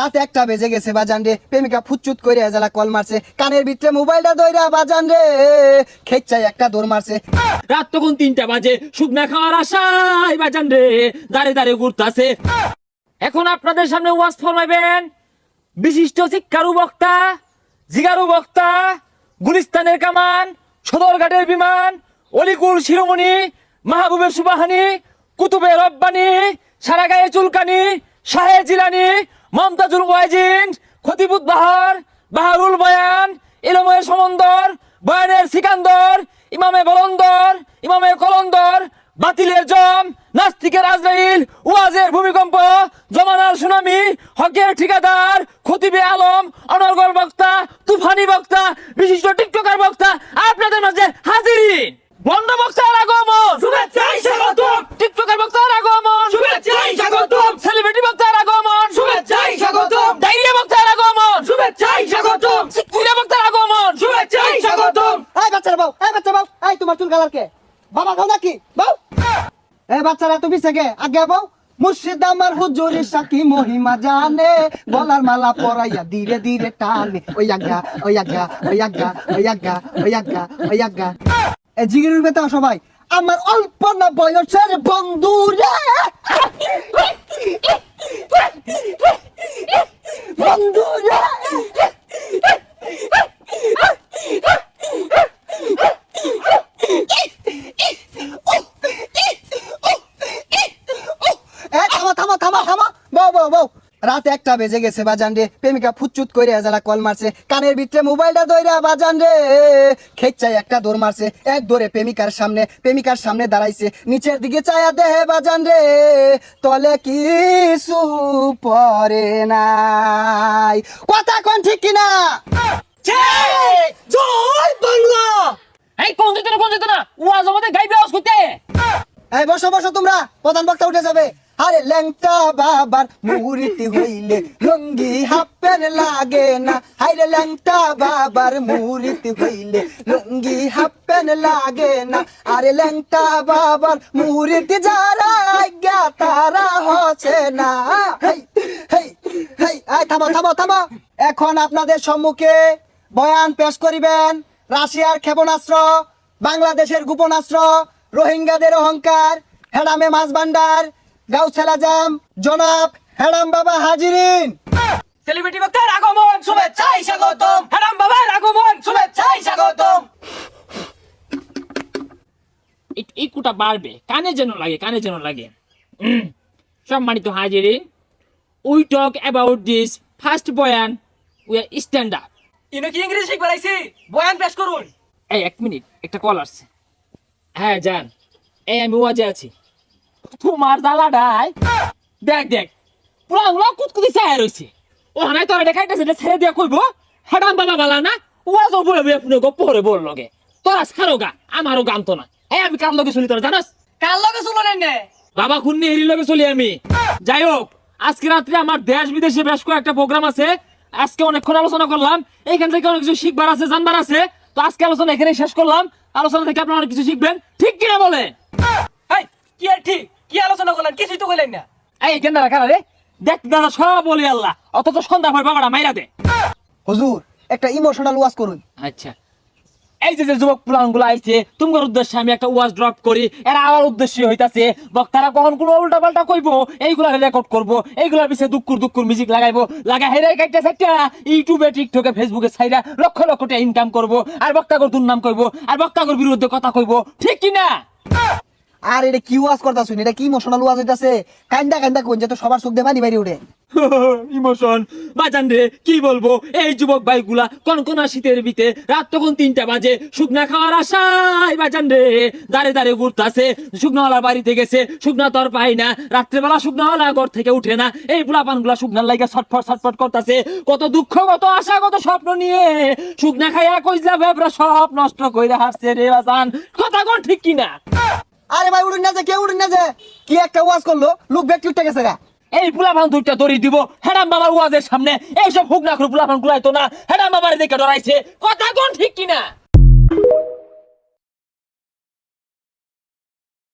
রাত 1টা বেজে গেছে বাজান রে, প্রেমিকা ফুচুত করে এজালা কল মারছে, কানের ভিতরে মোবাইলটা ধইরা বাজান রে খেচ্চাই একটা দৌড় মারছে। রাত তখন 3টা বাজে, শুকনা খাওয়ার আশায় বাজান রে দাঁড়ে দাঁড়ে ঘুরতাছে। এখন আপনাদের সামনে ওয়াজ ফরমাইবেন বিশিষ্ট শিক্ষারু বক্তা, জিগারু বক্তা, গুলিস্তানের কামান, সদরঘাটের বিমান, অলিকুল শিরোমণি, মাহবুবের সুবাহানি, কুতুবের রব্বানি, সারা গায়ে চুলকানি, শাহে জিলানি, মমতাজুল ওয়াজিন, খতিবুত বাহার, বাহারুল বয়ান, ইলমের সমন্দর, বয়ানের সিকান্দর, ইমামে বলন্দর, ইমামে কলন্দর, বাতিলের জম, নাস্তিকের আজরাইল, ওয়াজের ভূমিকম্প, জমানার সুনামি, হকের ঠিকাদার, খতিবে আলম, অনর্গল বক্তা, তুফানি বক্তা, বিশিষ্ট টিকটকার বক্তা আপনাদের মাঝে হাজিরিন। বন্ধ বক্তার আগমন, শুভেচ্ছাই স্বাগতম। টিকটকার বক্তার আগমন, শুভেচ্ছাই স্বাগতম। সেলিব্রিটি বক্তার আগমন, শুভেচ্ছাই স্বাগতম। ডায়রিয়া বক্তার আগমন, শুভেচ্ছাই স্বাগতম। সিকুইরা বক্তার আগমন, শুভেচ্ছাই স্বাগতম। এই বাচ্চারা বাউ, এই বাচ্চা বাউ, এই তোমার চুল কালার কে? বাবা খাও নাকি বাউ? এই বাচ্চারা তুমি থেকে আগে বাউ। মুর্শিদ আমার হুজুরের সাথী মহিমা জানে, গলার মালা পরাইয়া ধীরে ধীরে টানে। ওই আগা ওই আগা ওই আগা ওই আগা ওই আগা ওই আগা। এই জিগিরের বেতা সবাই আমার অল্প না বয়সের বন্ধু রে, বন্ধু রে। রাত 1টা বেজে গেছে বাজান রে, প্রেমিকা ফুচুত করে এজালা কল মারছে, কানের ভিতরে মোবাইলটা ধইরা বাজান রে খেচ্চাই একটা দৌড় মারছে। এক দৌড়ে প্রেমিকার সামনে দাঁড়াইছে, নিচের দিকে চায়া দেহে বাজান রে তলে কিছু পরে নাই। কথা কোন ঠিক কিনা? জয় বাংলা। এই কোন যেত না ওয়াজ আমাদের গাইবে আওয়াজ করতে। এই বসো বসো তোমরা, প্রধান বক্তা উঠে যাবে। আরে ল্যাংটা বাবার মুরিতি হইলে লুঙ্গি হাফ প্যান্ট লাগে না। হাইরে ল্যাংটা বাবার মুরিতি হইলে লুঙ্গি হাফ প্যান্ট লাগে না। আরে ল্যাংটা বাবার মুরিতি যারা আজ্ঞা তারা হচ্ছে না। হেই হেই হেই, এই থামো থামো থামো। এখন আপনাদের সম্মুখে বয়ান পেশ করিবেন রাশিয়ার ক্ষেপণাস্ত্র, বাংলাদেশের গোপনাস্ত্র, রোহিঙ্গাদের অহংকার, হেডামে মাছ ভান্ডার, গাউছেলা জাম জনাব হেডাম বাবা হাজিরিন। সেলিব্রিটি বক্তার আগমন, শুভেচ্ছাই স্বাগতম। হেরাম বাবার আগমন, শুভেচ্ছাই স্বাগতম। এই কুটা বাড়বে, কানে যেন লাগে। সম্মানিত হাজিরিন, we talk about this first বয়ান উই আর স্ট্যান্ডার্ড। ইনো কি ইংরেজি শিখ বাড়াইছি, বয়ান পেশ করুন। এই 1 মিনিট, একটা কল আসছে। হ্যাঁ জান, এই আমি ওয়াজে আছি। তোমার দালাডাই দেখ পুরা আঙুলা কুতকুতি চায় রয়েছে। ও হানাই তোরা দেখাইতেছে ছেড়ে দিয়া কইব হেডাম বাবা বালা না, ওয়াজ বলে আপনি গপ্পরে বল লগে তোরা ছাড়ো গা, আমারও গান তো না। এই আমি কার লগে চলি তোরা জানাস? কার লগে শুনলেন না? বাবা খুন্নি এরি লগে চলি আমি। যাই হোক, আজকে রাত্রে আমার দেশ বিদেশে বেশ কয়েকটা প্রোগ্রাম আছে। আজকে অনেকক্ষণ আলোচনা করলাম, এইখান থেকে অনেক কিছু শিখবার আছে, জানবার আছে। তো আজকে আলোচনা এখানে শেষ করলাম। আলোচনা থেকে আপনারা অনেক কিছু শিখবেন, ঠিক কিনা বলে? এই কি আর ঠিক, কি আলোচনা করলেন? কিছুই তো কইলেন না। এই কেন্দ্রা কারা রে? দেখ দাদা সব বলি আল্লাহ, অথচ সন্ধ্যা ভয় বাবাটা মাইরা দে। হুজুর একটা ইমোশনাল ওয়াজ করুন। আচ্ছা, এই যে যুবক পুলানগুলো আইছে, তোমার উদ্দেশ্যে আমি একটা ওয়াজ ড্রপ করি। এরা আমার উদ্দেশ্য হইতাছে বক্তারা কখন কোনো উল্টা পাল্টা কইবো এইগুলা রেকর্ড করবো, এইগুলার পিছিয়ে দুকুর মিউজিক লাগাইবো, হেরে কাইটা সাইটা ইউটিউবে, টিকটকে, ফেসবুকে সাইরা লক্ষ লক্ষ টাকা ইনকাম করবো, আর বক্তাগর দুর্নাম করবো, আর বক্তাগর বিরুদ্ধে কথা কইবো, ঠিক কিনা? আর এটা কি ওয়াজ করতা শুনি, এটা কি ইমোশনাল ওয়াজ হইতাছে? কান্দা কোন যে তো সবার চোখ দিয়ে পানি বাইরে উঠে। ইমোশন বাজান রে, কি বলবো? এই যুবক ভাইগুলা কনকনা শীতের ভিতে, রাত তখন 3টা বাজে, শুকনা খাওয়ার আশায় বাজান রে দাঁড়ে দাঁড়ে ঘুরতাছে। শুকনাওয়ালা বাড়িতে গেছে, শুকনা তর পাই না। রাত্রেবেলা শুকনাওয়ালা ঘর থেকে উঠে না। এই পোলাপানগুলা শুকনার লাইগা ছটফট করতাছে। কত দুঃখ, কত আশা, কত স্বপ্ন নিয়ে শুকনা খাইয়া কইলা বেবরা সব নষ্ট কইরা হাসছে রে বাজান। কথা কোন ঠিক কিনা? আরে ভাই উড়ুন না যে, কে উড়ুন না যে, কি একটা ওয়াজ করলো, লোক ব্যক্তি উঠে গেছে গা। এই পোলাপান দুইটা দড়ি দিব হেডাম বাবার ওয়াজের সামনে। এইসব হুক না করে পোলাপান গুলাইতো না, হেডাম বাবার দেখে ডরাইছে। কথা কোন ঠিক কিনা?